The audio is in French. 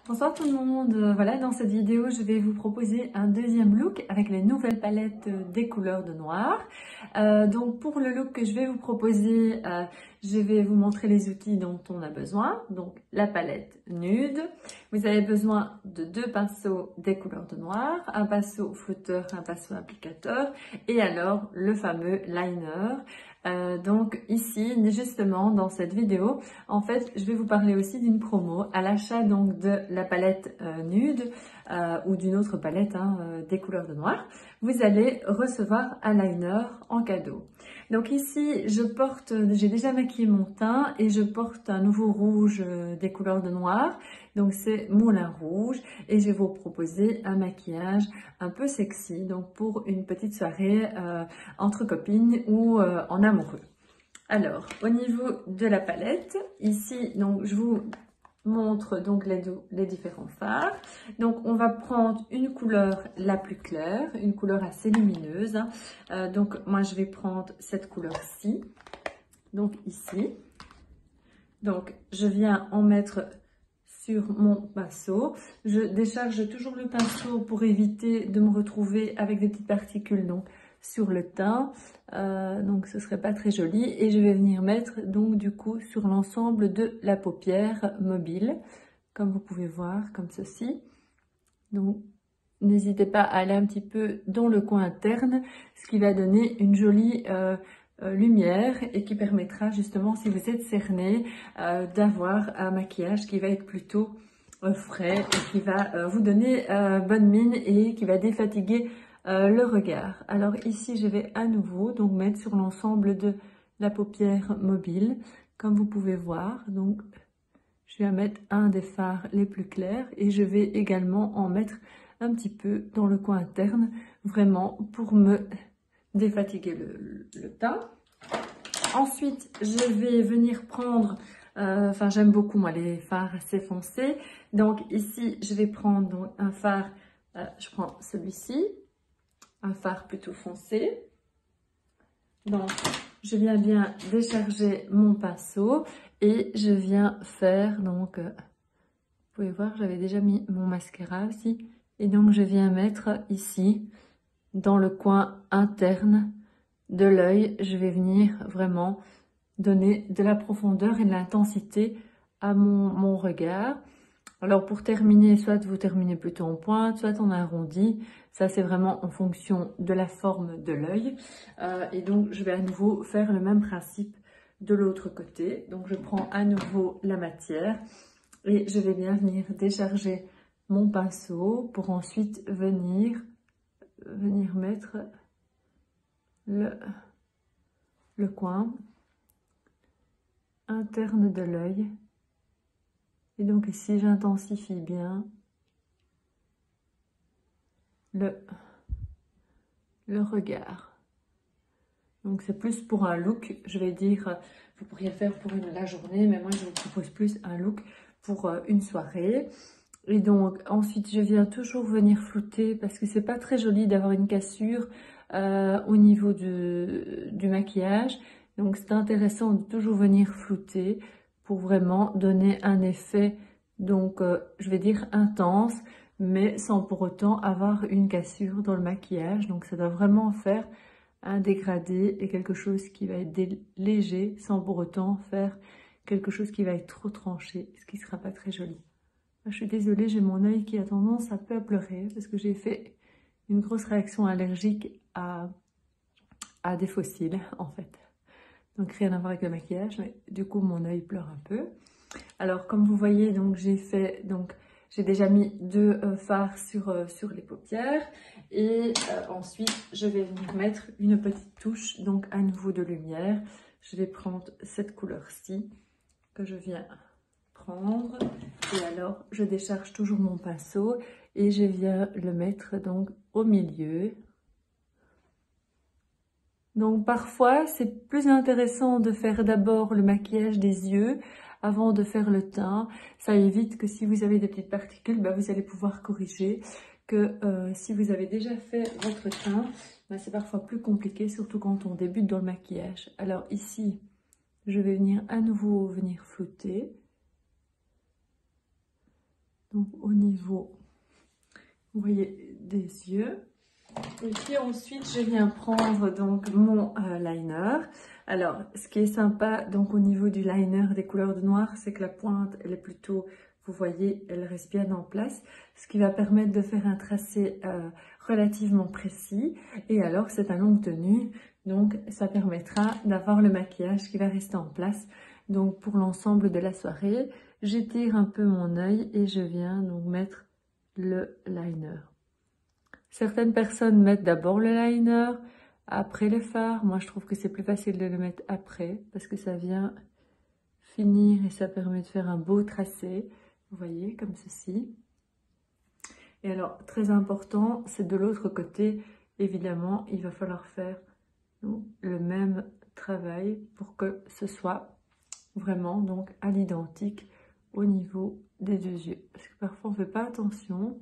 Bonsoir tout le monde, voilà, dans cette vidéo je vais vous proposer un deuxième look avec les nouvelles palettes des couleurs de noir. Donc pour le look que je vais vous proposer, je vais vous montrer les outils dont on a besoin. Donc la palette nude, vous avez besoin de deux pinceaux des couleurs de noir, un pinceau flouteur, un pinceau applicateur et alors le fameux liner. Donc ici, justement dans cette vidéo, en fait, je vais vous parler aussi d'une promo à l'achat donc de la palette nude ou d'une autre palette des couleurs de noir. Vous allez recevoir un liner en cadeau. Donc ici, j'ai déjà maquillé mon teint et je porte un nouveau rouge des couleurs de noir. Donc c'est Moulin Rouge et je vais vous proposer un maquillage un peu sexy donc pour une petite soirée entre copines ou en amoureux. Alors, au niveau de la palette, ici, donc je vous montre donc les différents fards. Donc, on va prendre une couleur la plus claire, une couleur assez lumineuse. Donc, moi, je vais prendre cette couleur-ci, donc ici. Donc, je viens en mettre sur mon pinceau. Je décharge toujours le pinceau pour éviter de me retrouver avec des petites particules donc sur le teint, donc ce serait pas très joli, et je vais venir mettre donc du coup sur l'ensemble de la paupière mobile comme vous pouvez voir, comme ceci. Donc n'hésitez pas à aller un petit peu dans le coin interne, ce qui va donner une jolie lumière et qui permettra justement, si vous êtes cerné, d'avoir un maquillage qui va être plutôt frais et qui va vous donner bonne mine et qui va défatiguer le regard. Alors ici, je vais à nouveau donc mettre sur l'ensemble de la paupière mobile, comme vous pouvez voir. Donc, je vais mettre un des fards les plus clairs et je vais également en mettre un petit peu dans le coin interne, vraiment pour me défatiguer le teint. Ensuite, je vais venir prendre, j'aime beaucoup moi les fards assez foncés. Donc ici, je vais prendre donc, un fard, je prends celui-ci, un fard plutôt foncé. Donc, je viens bien décharger mon pinceau et je viens faire, donc, vous pouvez voir, j'avais déjà mis mon mascara aussi. Et donc, je viens mettre ici, dans le coin interne de l'œil, je vais venir vraiment donner de la profondeur et de l'intensité à mon regard. Alors pour terminer, soit vous terminez plutôt en pointe, soit en arrondi. Ça c'est vraiment en fonction de la forme de l'œil. Et donc je vais à nouveau faire le même principe de l'autre côté. Donc je prends à nouveau la matière et je vais bien venir décharger mon pinceau pour ensuite venir mettre le coin interne de l'œil. Et donc ici, j'intensifie bien le regard. Donc c'est plus pour un look, je vais dire, vous pourriez le faire pour la journée, mais moi je vous propose plus un look pour une soirée. Et donc ensuite, je viens toujours venir flouter parce que c'est pas très joli d'avoir une cassure au niveau du maquillage. Donc c'est intéressant de toujours venir flouter pour vraiment donner un effet, donc je vais dire intense, mais sans pour autant avoir une cassure dans le maquillage. Donc ça doit vraiment faire un dégradé et quelque chose qui va être léger sans pour autant faire quelque chose qui va être trop tranché, ce qui ne sera pas très joli. Je suis désolée, j'ai mon œil qui a tendance un peu à pleurer parce que j'ai fait une grosse réaction allergique à des fossiles en fait. Donc rien à voir avec le maquillage, mais du coup mon œil pleure un peu. Alors comme vous voyez, donc j'ai déjà mis deux fards sur les paupières et ensuite je vais venir mettre une petite touche donc à nouveau de lumière. Je vais prendre cette couleur-ci que je viens prendre et alors je décharge toujours mon pinceau et je viens le mettre donc au milieu. Donc parfois c'est plus intéressant de faire d'abord le maquillage des yeux avant de faire le teint. Ça évite que si vous avez des petites particules, vous allez pouvoir corriger. Que si vous avez déjà fait votre teint, c'est parfois plus compliqué, surtout quand on débute dans le maquillage. Alors ici, je vais venir à nouveau flouter. donc au niveau, vous voyez, des yeux. Et puis ensuite, je viens prendre donc mon liner. Alors, ce qui est sympa donc au niveau du liner des couleurs de noir, c'est que la pointe, elle est plutôt, vous voyez, elle reste bien en place, ce qui va permettre de faire un tracé relativement précis. Et alors, c'est un longue tenue, donc ça permettra d'avoir le maquillage qui va rester en place. Donc, pour l'ensemble de la soirée, j'étire un peu mon œil et je viens donc mettre le liner. Certaines personnes mettent d'abord le liner, après le fard. Moi, je trouve que c'est plus facile de le mettre après parce que ça vient finir et ça permet de faire un beau tracé. Vous voyez, comme ceci. Et alors, très important, c'est de l'autre côté. Évidemment, il va falloir faire le même travail pour que ce soit vraiment donc à l'identique au niveau des deux yeux. Parce que parfois, on ne fait pas attention.